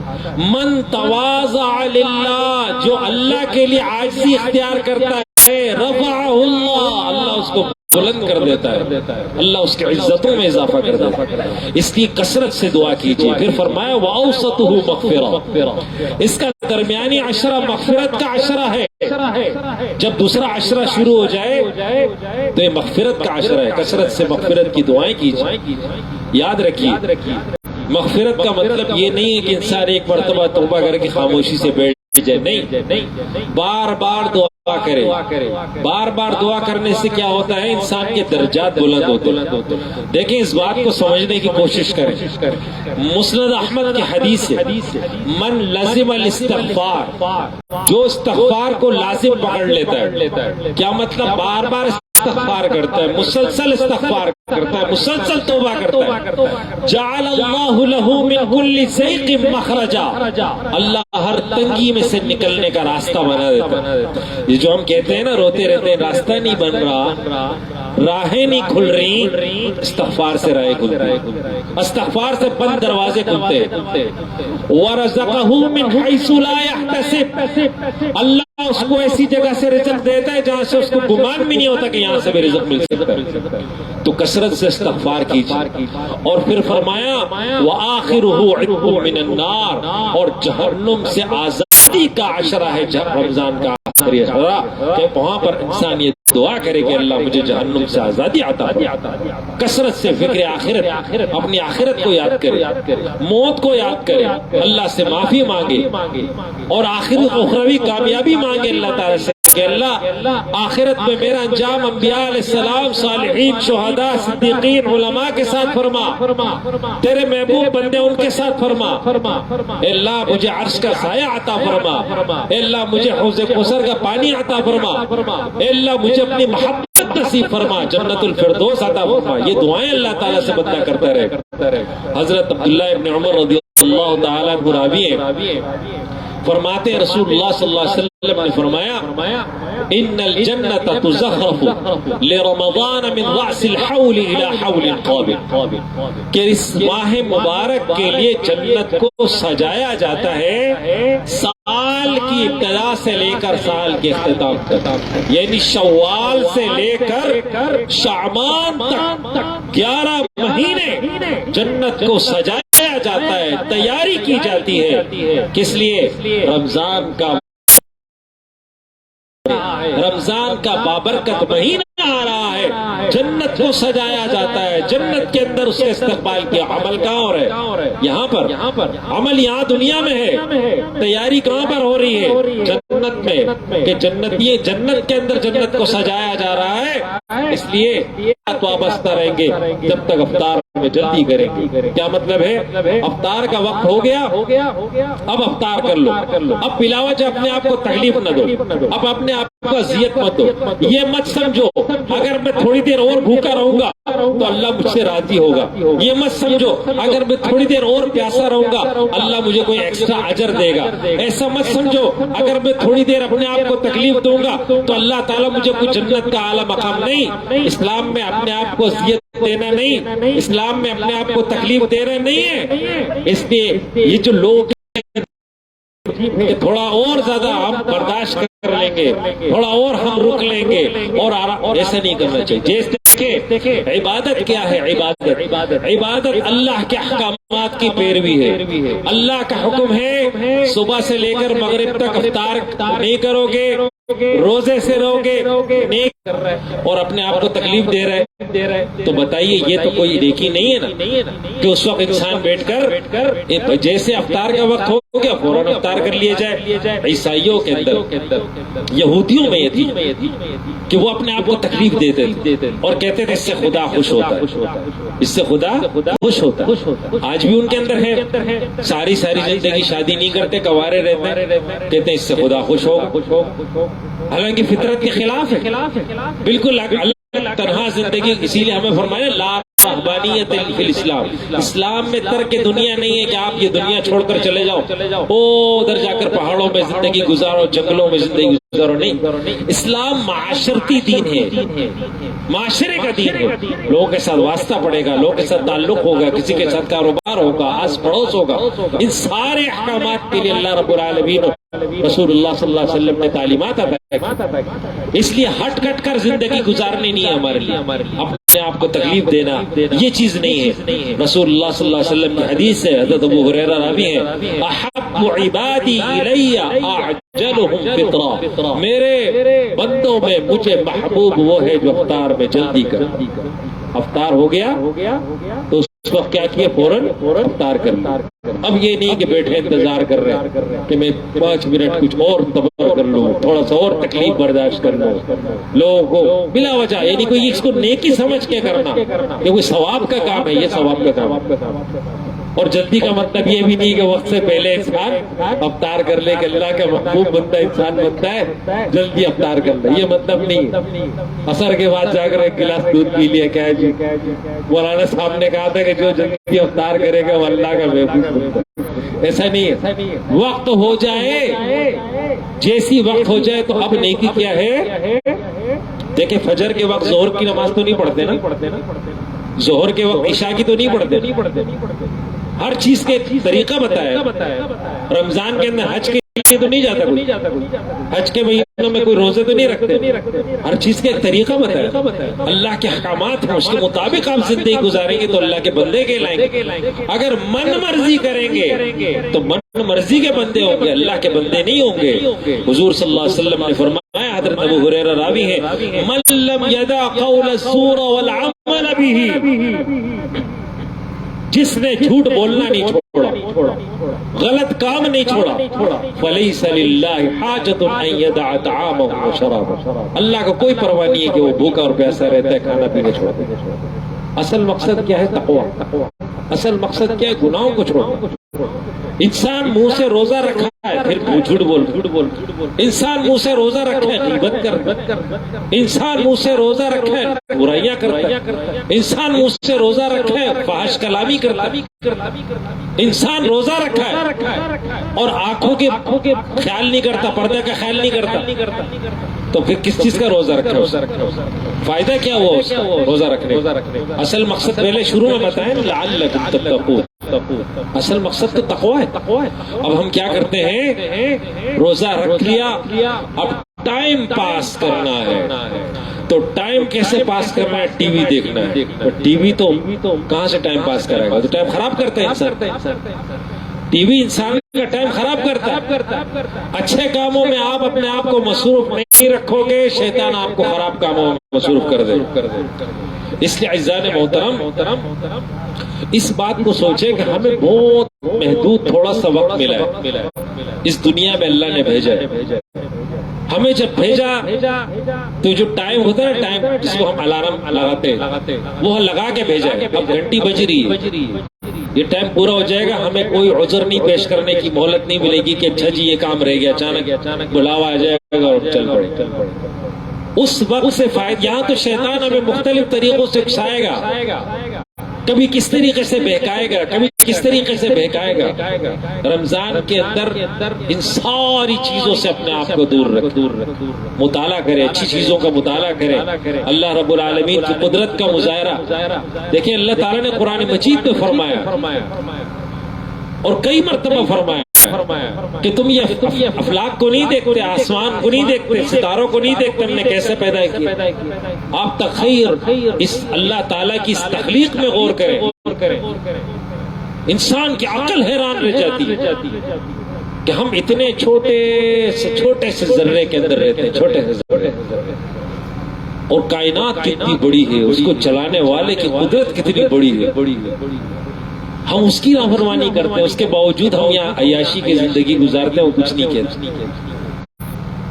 من تواضع للہ، جو اللہ کے لیے عاجزی اختیار کرتا ہے رفعہ اللہ اس کو بلند کر دیتا ہے، اللہ اس کے عزتوں میں اضافہ کر دیتا ہے۔ اس کی کثرت سے دعا کیجیے۔ پھر فرمایا وَأَوْسَطُهُ مغفرہ، اس کا درمیانی عشرہ مغفرت کا عشرہ ہے۔ جب دوسرا عشرہ شروع ہو جائے تو یہ مغفرت کا عشرہ ہے، کثرت سے مغفرت کی دعائیں کیجیے۔ یاد رکھیے مغفرت کا مطلب یہ نہیں ہے کہ انسان ایک مرتبہ توبہ کر کے خاموشی سے بیٹھ جائے، نہیں، بار بار دعا کرے۔ بار بار دعا کرنے سے کیا ہوتا ہے، انسان کے درجات بلند ہوتے ہیں۔ دیکھیں اس بات کو سمجھنے کی کوشش کریں، مسند احمد کی حدیث ہے من لازم الاستغفار، جو استغفار کو لازم پکڑ لیتا ہے، کیا مطلب بار بار استغفار کرتا ہے، مسلسل استغفار کرتا ہے، مسلسل توبہ کرتا ہے، جعل اللہ لہ من کل ضیق مخرجا، اللہ ہر تنگی میں سے نکلنے کا راستہ بنا دیتا ہے۔ یہ جو ہم کہتے ہیں نا روتے رہتے ہیں راستہ نہیں بن رہا، راہیں نہیں کھل رہی، استغفار سے راہیں کھل رہی، استغفار سے بند دروازے کھلتے ہیں۔ وَرَزَقَهُ مِنْ حَيْثُ لَا يَحْتَسِبُ، اللہ اس کو ایسی جگہ سے رزق دیتا ہے جہاں سے اس کو گمان بھی نہیں ہوتا کہ یہاں سے بھی رزق مل سکتا ہے۔ تو کثرت سے استغفار کیجیے۔ اور پھر فرمایا وَآخِرُهُ عِتْقٌ مِنَ النَّارِ، اور جہنم سے آزادی کا عشرہ ہے رمضان کا آخری عشرہ، کہ وہاں پر انسان یہ دعا کرے کہ اللہ مجھے جہنم سے آزادی عطا فرما۔ کثرت سے فکر آخرت، اپنی آخرت کو یاد کرے، موت کو یاد کرے، اللہ سے معافی مانگے اور آخری اخروی کامیابی مانگے اللہ تعالیٰ سے کہ اللہ آخرت میں میرا انجام انبیاء علیہ السلام، صالحین، شہداء، صدیقین، علماء کے ساتھ فرما، تیرے محبوب بندے ان کے ساتھ فرما۔ اے اللہ مجھے عرش کا سایہ عطا فرما، اے اللہ مجھے حوض کوثر کا پانی عطا فرما، اے اللہ مجھے اپنی محبت نصیب فرما، جنت الفردوس عطا فرما۔ یہ دعائیں اللہ تعالیٰ سے بندہ کرتا رہے۔ حضرت عبداللہ ابن عمر رضی اللہ تعالیٰ عنہ راوی ہیں فرماتے ہیں رسول اللہ صلی اللہ علیہ وسلم نے فرمایا ان الجنت تزخرف لرمضان من رأس الحول الى حول قابل کہ اس ماہ مبارک کے لیے جنت کو سجایا جاتا ہے سال کی ابتدا سے لے کر سال کے اختتام تک، یعنی شوال سے لے کر شعبان تک 11 مہینے جنت کو سجایا جاتا ہے، تیاری کی جاتی ہے۔ کس لیے؟ رمضان کا بابرکت مہینہ آ رہا ہے، جنت کو سجایا جاتا ہے، جنت کے اندر اس کے استقبال کیا۔ عمل کہاں ہو رہا ہے؟ یہاں پر عمل یہاں دنیا میں ہے، تیاری کہاں پر ہو رہی ہے؟ جنت میں، کہ جنت کے اندر جنت کو سجایا جا رہا ہے، اس لیے وابستہ رہیں گے جب تک افطار میں جلدی کریں گے۔ کیا مطلب ہے؟ افطار کا وقت ہو گیا، اب افطار کر لو، اب بلا وجہ اپنے آپ کو تکلیف نہ دو، اب اپنے آپ کو اذیت مت دو۔ یہ مت سمجھو اگر میں تھوڑی دیر اور بھوکا رہوں گا تو اللہ مجھ سے راضی ہوگا، یہ مت سمجھو اگر میں تھوڑی دیر اور پیاسا رہوں گا اللہ مجھے کوئی ایکسٹرا اجر دے گا، ایسا مت سمجھو اگر میں تھوڑی دیر اپنے آپ کو تکلیف دوں گا تو اللہ تعالیٰ مجھے کوئی جنت کا اعلیٰ مقام نہیں۔ اسلام میں اپنے آپ کو اذیت دینا نہیں، اسلام میں اپنے آپ کو تکلیف دینا نہیں ہے۔ اس لیے یہ جو لوگ کہ تھوڑا اور زیادہ ہم برداشت کر لیں گے، تھوڑا اور ہم رک لیں گے، اور ایسا نہیں کرنا چاہیے۔ دیکھیں عبادت کیا ہے؟ عبادت اللہ کے احکامات کی پیروی ہے۔ اللہ کا حکم ہے صبح سے لے کر مغرب تک افطار نہیں کرو گے، روزے سے رہو گے، نیک کر رہے اور اپنے آپ کو تکلیف دے رہے، تو بتائیے یہ تو کوئی نیکی نہیں ہے نا، کہ اس وقت انسان بیٹھ کر جیسے افطار کا وقت ہو گیا فوراً افطار کر لیا جائے۔ عیسائیوں کے اندر، یہودیوں میں یہ تھی کہ وہ اپنے آپ کو تکلیف دیتے تھے اور کہتے تھے اس سے خدا خوش ہوتا ہے، اس سے خدا خوش ہوتا ہے۔ آج بھی ان کے اندر ہے، ساری زندگی شادی نہیں کرتے، کوارے رہتے ہیں، کہتے ہیں اس سے خدا خوش ہوگا، حالانکہ فطرت کے خلاف ہے بالکل۔ اللہ تنہا زندگی، اسی لیے ہمیں فرمایا لا رہبانیت فی الاسلام، اسلام میں ترک دنیا نہیں ہے کہ آپ یہ دنیا چھوڑ کر چلے جاؤ، ادھر جا کر پہاڑوں میں زندگی گزارو، جنگلوں میں زندگی گزارو، نہیں۔ اسلام معاشرتی دین ہے، معاشرے کا دین ہے، لوگوں کے ساتھ واسطہ پڑے گا، لوگوں کے ساتھ تعلق ہوگا، کسی کے ساتھ کاروبار ہوگا، آس پڑوس ہوگا، ان سارے احکامات کے لیے اللہ رب العالمین رسول اللہ صلی اللہ علیہ وسلم نے تعلیمات عطا کی۔ اس لیے ہٹ کٹ کر زندگی گزارنی نہیں ہے ہمارے لیے، اپنے آپ کو تکلیف دینا یہ چیز نہیں ہے۔ رسول اللہ صلی اللہ علیہ وسلم کی حدیث ہے، حضرت ابو ہریرہ راوی ہے، احب عبادی الی اعجلهم فطرا، میرے بندوں میں مجھے محبوب وہ ہے جو افطار میں جلدی کر۔ افطار ہو گیا تو اس وقت کیا کیا؟ فوراً افطار کرنا۔ اب یہ نہیں کہ بیٹھے انتظار کر رہے ہیں کہ میں 5 منٹ کچھ اور تبر کر لوں، تھوڑا سا اور تکلیف برداشت کر لوں، لوگوں کو بلا وجہ، یعنی کوئی اس کو نیکی سمجھ کے کرنا کہ کوئی ثواب کا کام ہے، یہ ثواب کا کام۔ اور جلدی کا مطلب یہ بھی نہیں کہ وقت سے پہلے انسان افطار کر لے، کہ اللہ کا محبوب بنتا انسان بنتا ہے جلدی افطار کر لے، یہ مطلب نہیں ہے۔ عصر کے بعد جا کر ایک گلاس دودھ پی لیا، کیا ہے جی؟ مولانا صاحب نے کہا تھا کہ جو جلدی افطار کرے گا وہ اللہ کا محبوب بنتا ہے، ایسا نہیں ہے۔ وقت ہو جائے، جیسی وقت ہو جائے تو اب نیکی کیا ہے؟ دیکھیں فجر کے وقت ظہر کی نماز تو نہیں پڑھتے نا، ظہر کے وقت عشاء کی تو نہیں پڑھتے، ہر چیز کے طریقہ بتایا۔ رمضان کے اندر حج کے لیے تو نہیں جاتا کوئی، حج کے مہینوں میں کوئی روزے تو نہیں رکھتے، ہر چیز کے ایک طریقہ بتایا۔ اللہ کے احکامات ہیں، اس کے مطابق آپ زندگی گزاریں گے تو اللہ کے بندے کہلائیں گے۔ اگر من مرضی کریں گے تو من مرضی کے بندے ہوں گے، اللہ کے بندے نہیں ہوں گے۔ حضور صلی اللہ علیہ وسلم نے فرمایا، حضرت ابو ہریرہ راوی ہے، من لم یدع قول الزور والعمل به، جس نے جھوٹ بولنا نہیں چھوڑا، غلط کام نہیں چھوڑا، فلیس للہ حاجۃ ان یدع طعامہ وشرابہ، اللہ کو کوئی پرواہ نہیں ہے کہ وہ بھوکا اور پیاسا رہتا ہے، کھانا پینا چھوڑ دے۔ اصل مقصد کیا ہے؟ تقویٰ۔ اصل مقصد کیا ہے؟ گناہوں کو چھوڑنا۔ انسان منہ سے روزہ رکھا ہے پھر جھوٹ بول، انسان منہ سے روزہ رکھا ہے غیبت کر، انسان منہ سے روزہ رکھا ہے برائیاں کرتا ہے، انسان منہ سے روزہ رکھا ہے فحش کلامی کرتا ہے۔ انسان روزہ رکھا ہے اور آنکھوں کے خیال نہیں کرتا، پردے کا خیال نہیں کرتا، تو پھر کس چیز کا روزہ رکھا ہے؟ فائدہ کیا ہوا اس کا روزہ رکھنے؟ اصل مقصد پہلے شروع میں بتائیں لعلکم تتقون، اصل مقصد تو تقویٰ ہے۔ اب ہم کیا کرتے ہیں، روزہ رکھ لیا، اب ٹائم پاس کرنا ہے، تو ٹائم کیسے پاس کرنا ہے؟ ٹی وی دیکھنا ہے۔ ٹی وی تو کہاں سے ٹائم پاس کرے گا؟ تو ٹائم خراب کرتا ہے انسان، ٹی وی انسان کا ٹائم خراب کرتا ہے۔ اچھے کاموں میں آپ اپنے آپ کو مصروف نہیں رکھو گے، شیطان آپ کو خراب کاموں میں مصروف کر دے۔ اس لیے عزیزان محترم اس بات کو سوچے کہ ہمیں بہت محدود تھوڑا سا وقت ملا ہے، اس دنیا میں اللہ نے بھیجا ہے۔ ہمیں جب بھیجا تو جو ٹائم ہوتا ہے، ٹائم جس کو ہم الارم لگاتے وہ لگا کے بھیجا ہے۔ اب گھنٹی بج رہی ہے، یہ ٹائم پورا ہو جائے گا، ہمیں کوئی عذر نہیں پیش کرنے کی مہلت نہیں ملے گی کہ اچھا جی یہ کام رہ گیا، اچانک بلاوا آ جائے گا اور چل پڑے۔ اس وقت سے فائدہ، یہاں تو شیطان ہمیں مختلف طریقوں سے اکسائے گا، کبھی کس طریقے سے بہکائے گا، کبھی کس طریقے سے بہکائے گا۔ رمضان کے اندر ان ساری چیزوں سے اپنے آپ کو دور رکھ، مطالعہ کرے، اچھی چیزوں کا مطالعہ کرے، اللہ رب العالمین کی قدرت کا مظاہرہ دیکھیں۔ اللہ تعالیٰ نے قرآن مجید میں فرمایا اور کئی مرتبہ فرمایا کہ تم یہ افلاک کو نہیں دیکھتے، آسمان کو نہیں دیکھتے، ستاروں کو نہیں دیکھتے، ہم نے کیسے پیدا کیا۔ آپ تخیر اس اللہ تعالیٰ کی اس تخلیق میں غور کریں، انسان کی عقل حیران رہ جاتی ہے کہ ہم اتنے چھوٹے سے ذرے کے اندر رہتے ہیں، چھوٹے سے ذرے، اور کائنات کتنی بڑی ہے، اس کو چلانے والے کی قدرت کتنی بڑی ہے، ہم اس کی نافرمانی کرتے ہیں، اس کے باوجود ہم یہاں عیاشی کی زندگی گزارتے ہیں، وہ کچھ نہیں کہتے۔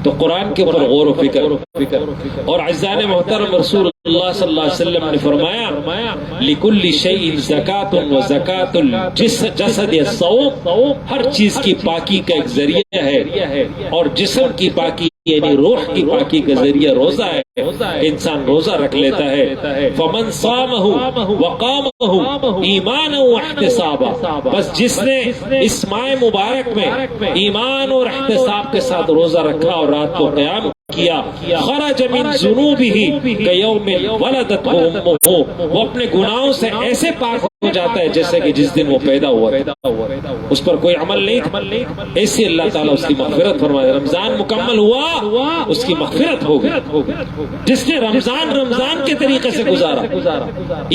تو قرآن کے اوپر غور و فکر، اور عزیزان محترم رسول اللہ صلی اللہ علیہ وسلم نے فرمایا لِكُلِّ شَيْءٍ زَكَاةٌ وَزَكَاةُ الْجَسَدِ الصَّوْمُ، ہر چیز کی پاکی کا ایک ذریعہ ہے، اور جسم کی پاکی یعنی روح کی پاکی کا ذریعہ روزہ ہے۔ انسان روزہ رکھ لیتا ہے، فَمَنْ صَامَهُ وَقَامَهُ إِيمَانًا وَاحْتِسَابًا، بس جس نے اس ماہ مبارک میں ایمان اور احتساب کے ساتھ روزہ رکھا اور رات کو قیام کیا، خرج من ذنوبہ کیوم ولدتہ امہ، وہ اپنے گناہوں سے ایسے پاک ہو جاتا ہے جیسے کہ جس دن وہ پیدا ہوا تھا، اس پر کوئی عمل نہیں تھا، ایسے اللہ تعالیٰ اس کی مغفرت فرمائے۔ رمضان مکمل ہوا، اس کی مغفرت ہو گئی۔ جس نے رمضان کے طریقے سے گزارا،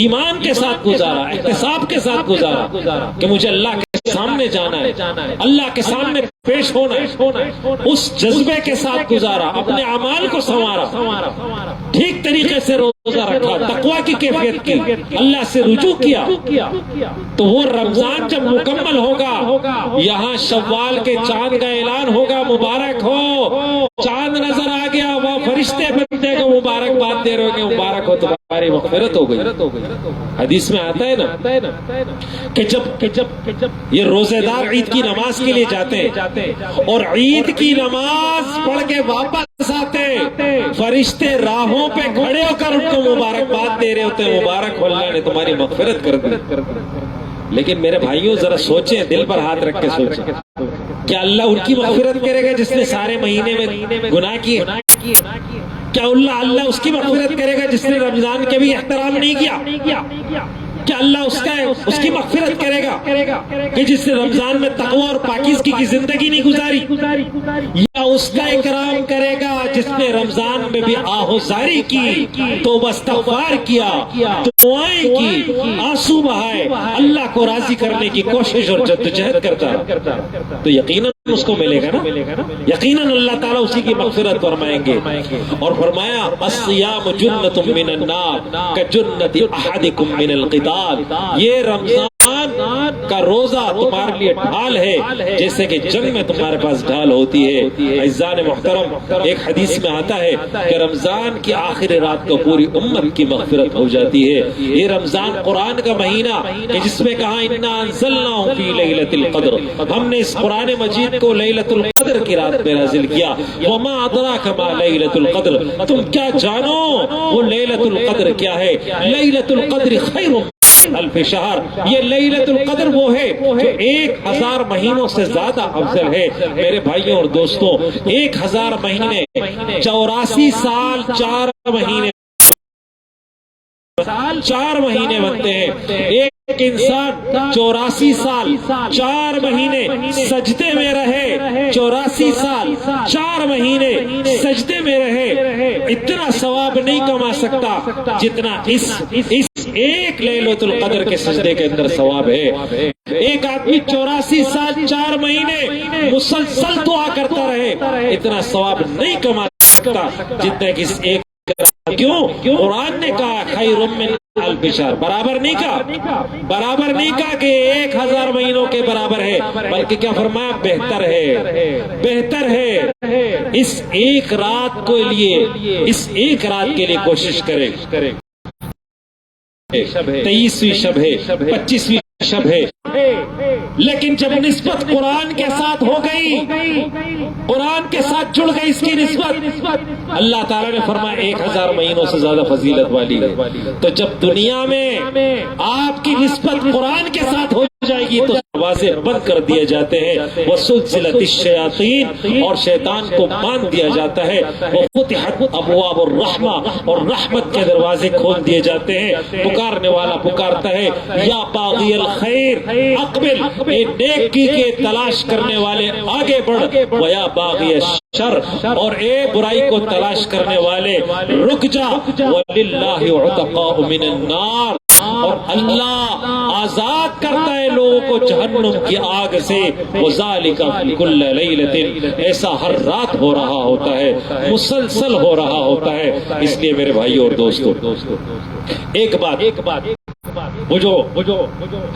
ایمان کے ساتھ گزارا، احتساب کے ساتھ گزارا کہ مجھے اللہ کے سامنے جانا ہے، اللہ کے سامنے پیش ہونا ہے، اس جذبے کے ساتھ گزارا، اپنے اعمال کو سنوارا، ٹھیک طریقے سے روزہ رکھا، تقویٰ کی کیفیت کی، اللہ سے رجوع کیا، تو وہ رمضان جب مکمل ہوگا، یہاں شوال کے چاند کا اعلان ہوگا، مبارک ہو، چاند نظر آ گیا، وہ فرشتے بندے کو مبارکباد دے رہے ہوں گے، مبارک ہو تمہاری مغفرت ہو گئی۔ حدیث میں آتا ہے نا کہ جب یہ روزے دار عید کی نماز کے لیے جاتے ہیں اور عید کی نماز پڑھ کے واپس آتے، فرشتے راہوں پہ کھڑے ہو کر ان کو مبارکباد دے رہے ہوتے ہیں، مبارک ہو، اللہ نے تمہاری مغفرت کر دی۔ لیکن میرے بھائیوں ذرا سوچیں، دل پر ہاتھ رکھ کے سوچیں، کیا اللہ ان کی مغفرت کرے گا جس نے سارے مہینے میں گناہ کیے؟ کیا اللہ اس کی مغفرت کرے گا جس نے رمضان کے بھی احترام نہیں کیا؟ کیا اللہ اس کی مغفرت کرے گا کہ جس نے رمضان میں تقویٰ اور پاکیزگی کی زندگی نہیں گزاری؟ یا اس کا اکرام کرے گا جس نے رمضان میں بھی آہوزاری کی، توبہ استغفار کیا، دعائیں کی، آنسو بہائے، اللہ کو راضی کرنے کی کوشش اور جدوجہد کرتا، تو یقیناً اس کو ملے گا نا، یقیناً اللہ تعالیٰ اسی کی مغفرت فرمائیں گے۔ اور فرمایا الصیام جنۃ من النار کجنۃ احدکم من القتال، یہ رمضان کا روزہ تمہارے لیے ڈھال ہے جیسے کہ جنگ میں تمہارے پاس ڈھال ہوتی ہے۔ عزیزان محترم، ایک حدیث میں آتا ہے کہ رمضان کی آخری رات کو پوری امت کی مغفرت ہو جاتی ہے۔ یہ رمضان قرآن کا مہینہ کہ جس میں کہا انا انزلناہ فی لیلۃ القدر، ہم نے اس قرآن مجید کو لیلۃ القدر کی رات میں نازل کیا۔ وما ادراک ما لیلۃ القدر، تم کیا جانو وہ لیلۃ القدر کیا ہے؟ لیلۃ القدر خیر الف شہر. یہ لیلۃ القدر وہ ہے جو 1000 مہینوں سے زیادہ افضل ہے. میرے بھائیوں اور دوستوں، 1000 مہینے 84 سال 4 مہینے 4 مہینے بنتے ہیں. ایک انسان 84 سال 4 مہینے سجدے میں رہے، 84 سال 4 مہینے سجدے میں رہے، اتنا ثواب نہیں کما سکتا جتنا اس ایک لیلۃ القدر کے سجدے کے اندر ثواب ہے. ایک آدمی 84 سال 4 مہینے مسلسل دعا کرتا رہے، اتنا ثواب نہیں کما سکتا جتنا کہ اس ایک. کیوں؟ قرآن نے کہا خیر من الف شہر. برابر نہیں کہا کہ 1000 مہینوں کے برابر ہے، بلکہ کیا فرمایا؟ بہتر ہے. اس ایک رات کے لیے کوشش کرے. 23ویں شب ہے، 25ویں شب ہے، لیکن جب نسبت قرآن کے ساتھ ہو گئی، قرآن کے ساتھ جڑ گئی اس کی نسبت، اللہ تعالیٰ نے فرمایا 1000 مہینوں سے زیادہ فضیلت والی ہے. تو جب دنیا میں آپ کی نسبت قرآن کے ساتھ ہو جائے گی تو دروازے بند کر دیے جاتے ہیں. وَسُلْسِلَتِ الشَّيَاطِينَ، اور شیطان کو باندھ دیا جاتا ہے. وَفُتِحَتْ أَبْوَابُ الرَّحْمَةِ، اور رحمت کے دروازے کھول دیے جاتے ہیں. پکارنے والا پکارتا ہے یا باغی الخیر اقبل، اے نیکی کے تلاش کرنے والے آگے بڑھ. وَيَا باغی الشر، اور اے برائی کو تلاش کرنے والے رک جا. وَلِلَّهِ عُتَقَاءُ مِنَ النَّارِ، اور اللہ آزاد کرتا ہے لوگوں کو جہنم کی آگ سے. وَذَلِكَ فِي كُلِّ لَيْلَةٍ، ایسا ہر رات ہو رہا ہوتا ہے، مسلسل ہو رہا ہوتا ہے. اس لیے میرے بھائیوں اور دوستوں، ایک بات وہ جو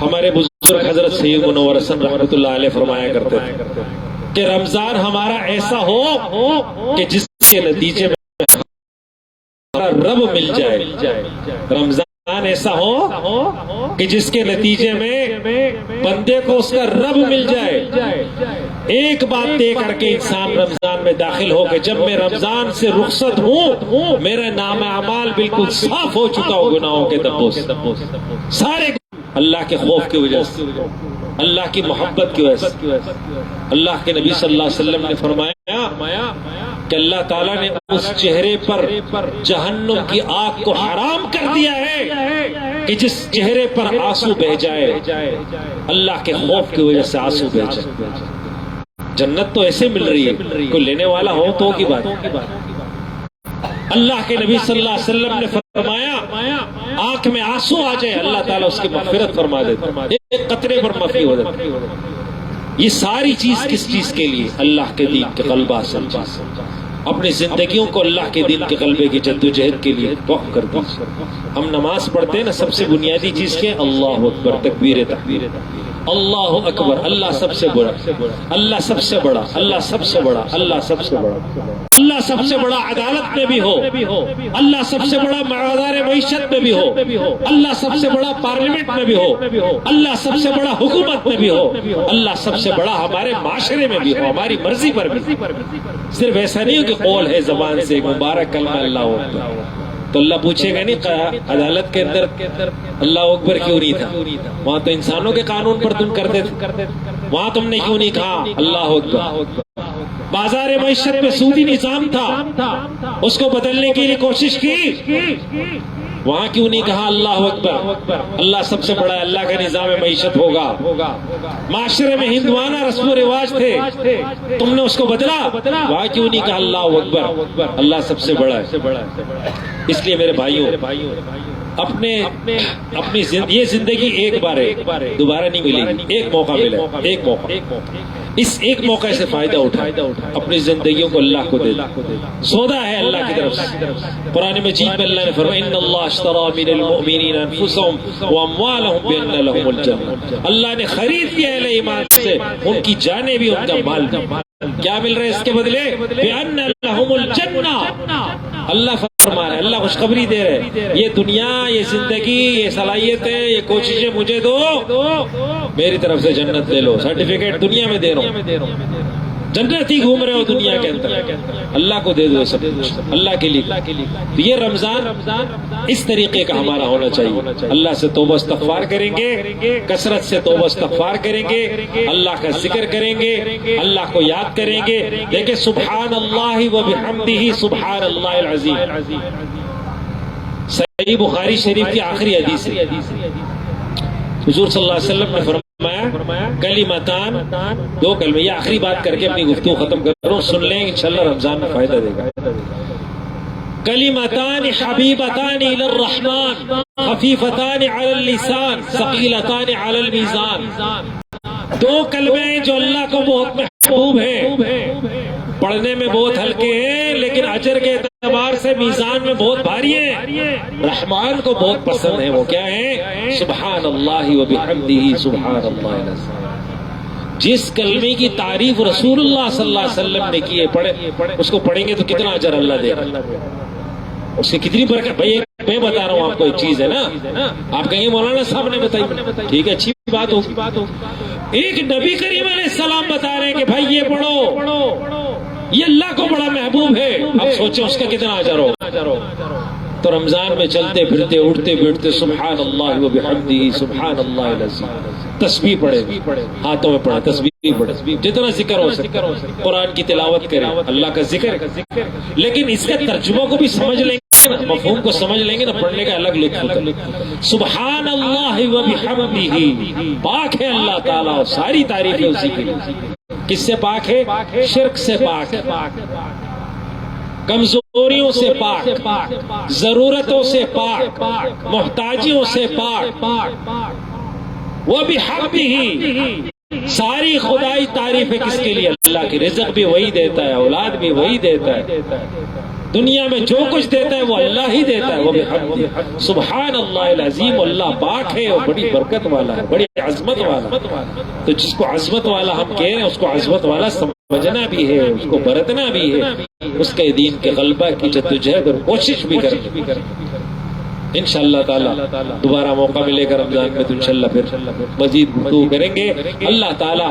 ہمارے بزرگ حضرت سید منور حسن رحمۃ اللہ علیہ فرمایا کرتے تھے کہ رمضان ہمارا ایسا ہو کہ جس کے نتیجے میں ہمارا رب مل جائے. رمضان ایسا ہو کہ جس کے نتیجے میں بندے کو اس کا رب مل جائے. ایک بات طے کر کے انسان رمضان میں داخل ہو کہ جب میں رمضان سے رخصت ہوں میرا نام اعمال بالکل صاف ہو چکا ہو گناہوں کے دبوں سے، سارے اللہ کے خوف کی وجہ سے، اللہ کی محبت کی وجہ سے. اللہ کے نبی صلی اللہ علیہ وسلم نے فرمایا کہ اللہ تعالیٰ نے اس چہرے پر جہنم کی آگ کو حرام کر دیا ہے کہ جس چہرے پر آنسو بہ جائے، اللہ کے خوف کی وجہ سے آنسو بہ جائے. جنت تو ایسے مل رہی ہے، کوئی لینے والا ہو تو کی بات. اللہ کے نبی صلی اللہ علیہ وسلم نے فرمایا آنکھ میں آنسو آ جائے اللہ تعالیٰ اس کی مغفرت فرما دیتا، ایک قطرے پر معافی ہو جاتی. یہ ساری چیز کس چیز کے لیے؟ اللہ کے دین کے غلبہ سے. اپنی زندگیوں کو اللہ کے دین کے غلبے کی جدوجہد کے لیے وقف کر دیں. ہم نماز پڑھتے ہیں نا، سب سے بنیادی چیز کیا؟ اللہ اکبر، تکبیر تحمید. اللہ اکبر، اللہ سب سے بڑا، اللہ سب سے بڑا، اللہ سب سے بڑا، اللہ سب سے بڑا. اللہ سب سے بڑا عدالت میں بھی ہو، اللہ سب سے بڑا معیار معیشت میں بھی ہو، اللہ سب سے بڑا پارلیمنٹ میں بھی ہو، اللہ سب سے بڑا حکومت میں بھی ہو، اللہ سب سے بڑا ہمارے معاشرے میں بھی ہو، ہماری مرضی پر بھی. صرف ایسا نہیں ہو کہ قول ہے زبان سے مبارک کلمہ اللہ اکبر، تو اللہ پوچھے گا نہیں عدالت کے اندر اللہ اکبر کیوں نہیں تھا؟ وہاں تو انسانوں کے قانون پر تم کرتے تھے، وہاں تم نے کیوں نہیں کہا اللہ اکبر؟ بازار معیشت میں سودی نظام تھا، اس کو بدلنے کے لیے کوشش کی، وہاں کیوں نہیں کہا اللہ اکبر؟ اللہ سب سے بڑا ہے، اللہ کا نظام معیشت ہوگا. معاشرے میں ہندوانہ رسم و رواج تھے، تم نے اس کو بدلا، وہاں کیوں نہیں کہا اللہ اکبر؟ اللہ سب سے بڑا ہے. اس لیے میرے بھائیوں، اپنی یہ زندگی ایک بار ہے، دوبارہ نہیں ملے گی. ایک موقع ملے، ایک موقع، اس ایک موقع سے فائدہ اٹھائے، اپنی زندگیوں کو اللہ کو دے. سودا ہے اللہ کی طرف سے. قرآن مجید میں اللہ نے فرمایا ان اللہ اشتری من المؤمنین انفسهم واموالهم بان لهم الجنہ، اللہ نے خرید لیا اہل ایمان سے ان کی جانیں بھی ان کا مال بھی. کیا مل رہا ہے اس کے بدلے؟ بان لهم الجنہ. اللہ فرما رہا ہے، اللہ خوشخبری دے رہے، یہ دنیا، یہ زندگی، یہ صلاحیتیں، یہ کوششیں مجھے دو، میری طرف سے جنت لے لو. سرٹیفکیٹ دنیا میں دے رہا ہوں. جنت ہی گھوم رہے ہو دنیا کے اندر، اللہ کو دے دو سب کچھ، اللہ کے لیے۔ تو یہ رمضان اس طریقے کا ہمارا ہونا چاہیے، اللہ سے توبہ استغفار کریں گے، کثرت سے توبہ استغفار کریں گے، اللہ کا ذکر کریں گے، اللہ کو یاد کریں گے۔ دیکھیں سبحان اللہ و بحمدہ سبحان اللہ العظیم، صحیح بخاری شریف کی آخری حدیث ہے۔ حضور صلی اللہ علیہ وسلم نے فرمایا کلمتان، دو کلمے، یہ آخری بات کر کے اپنی گفتگو ختم کر رہا ہوں، سن لیں انشاءاللہ رمضان میں فائدہ دے گا۔ کلمتان حبیبتان الی الرحمن خفیفتان علی اللسان ثقیلتان علی المیزان، دو کلمے جو اللہ کو بہت محبوب ہیں، پڑھنے میں بہت ہلکے ہیں لیکن اجر کے اعتبار سے میزان میں بہت بھاری ہیں، رحمان کو بہت پسند ہیں۔ وہ کیا ہیں؟ سبحان اللہ و بحمدہ سبحان اللہ العظیم۔ جس کلمے کی تعریف رسول اللہ صلی اللہ علیہ وسلم نے کی ہے، پڑھے اس کو پڑھیں گے تو کتنا اجر اللہ دے گا، اس سے کتنی برکت۔ بھائی میں بتا رہا ہوں آپ کو ایک چیز ہے نا، آپ کہیں مولانا صاحب نے بتائی، ٹھیک ہے اچھی بات ہو، ایک نبی کریم علیہ السلام بتا رہے ہیں کہ بھائی یہ پڑھو، یہ اللہ کو بڑا محبوب ہے، اب سوچیں اس کا کتنا اجر ہو۔ تو رمضان میں چلتے پھرتے اٹھتے بیٹھتے سبحان اللہ و بحمدہ سبحان اللہ العظیم، تسبیح پڑھے، ہاتھوں میں پڑھے تسبیح پڑھے، جتنا ذکر ہو سکے، قرآن کی تلاوت کرے، اللہ کا ذکر، لیکن اس کا ترجمہ کو بھی سمجھ لیں گے، مفہوم کو سمجھ لیں گے نا، پڑھنے کا الگ لطف ہوتا ہے۔ سبحان اللہ و بحمدہ، پاک ہے اللہ تعالیٰ، ساری تعریف ہے اسی کی۔ کس سے پاک ہے؟ شرک سے پاک، کمزوریوں سے پاک، ضرورتوں سے پاک، محتاجیوں سے پاک، وہ بھی حق بھی، ساری خدائی تعریف ہے کس کے لیے؟ اللہ کی۔ رزق بھی وہی دیتا ہے، اولاد بھی وہی دیتا ہے، دنیا میں جو کچھ دیتا ہے وہ اللہ ہی دیتا ہے، وہ بھی حق۔ سبحان اللہ العظیم، اللہ پاک ہے اور بڑی برکت والا ہے، بڑی عظمت والا۔ تو جس کو عظمت والا ہم کہہ رہے ہیں اس کو عظمت والا سمجھنا بھی ہے، اس کو برتنا بھی ہے، اس کے دین کے غلبہ کی جدوجہد اور کوشش بھی کرنی۔ انشاءاللہ تعالی دوبارہ موقع ملے گا رمضان میں تو انشاءاللہ پھر مزید گفتگو کریں گے۔ اللہ تعالی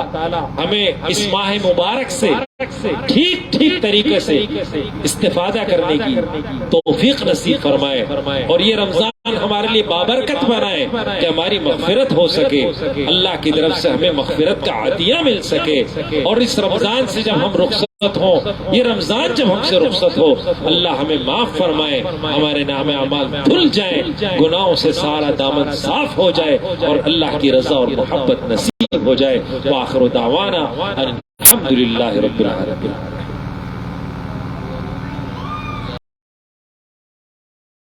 ہمیں اس ماہ مبارک سے ٹھیک طریقے سے استفادہ کرنے کی توفیق نصیب فرمائے، اور یہ رمضان ہمارے لیے بابرکت بنائے کہ ہماری مغفرت ہو سکے، اللہ کی طرف سے ہمیں مغفرت کا عطیہ مل سکے، اور اس رمضان سے جب ہم رخصت ہو، یہ رمضان جب ہم سے رخصت ہو، اللہ ہمیں معاف فرمائے، ہمارے نام اعمال دھل جائیں، گناہوں سے سارا دامن صاف ہو جائے، اور اللہ کی رضا اور محبت نصیب ہو جائے۔ وآخر دعوانا الحمدللہ رب العالمین۔